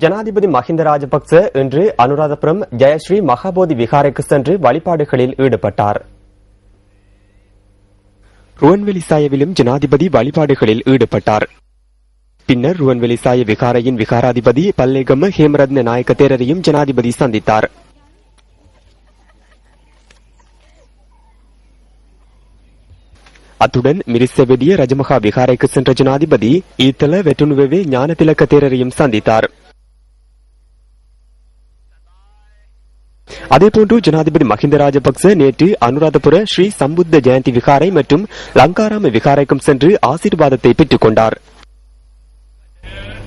ஜனாதிபதி மஹிந்த ராஜபக்ச இன்று அனுராதபுரம் ஜெயஸ்ரீ மகாபோதி விகாரைக்கு சென்று வழிபாடுகளில் ஈடுபட்டார். ருவன்வெளிசாயவிலும் ஜனாதிபதி வழிபாடுகளில் ஈடுபட்டார். பின்னர் ருவன்வெளிசாய விகாரையின் விகாராதிபதி பல்லேகம ஹேமரத்ன நாயக்க தேரரையும் ஜனாதிபதி சந்தித்தார். அத்துடன் மிரிசவெடிய ரஜமகா விகாரைக்கு சென்ற ஜனாதிபதி ஈத்தல வெட்டுணுவே ஞானதிலக்க தேரரையும் சந்தித்தார். அதேபோன்று ஜனாதிபதி மஹிந்த ராஜபக்ச நேற்று அனுராதபுர ஸ்ரீ சம்புத்த ஜெயந்தி விகாரை மற்றும் லங்காராம விகாரைக்கும் சென்று ஆசீர்வாதத்தை பெற்றுக் கொண்டார்.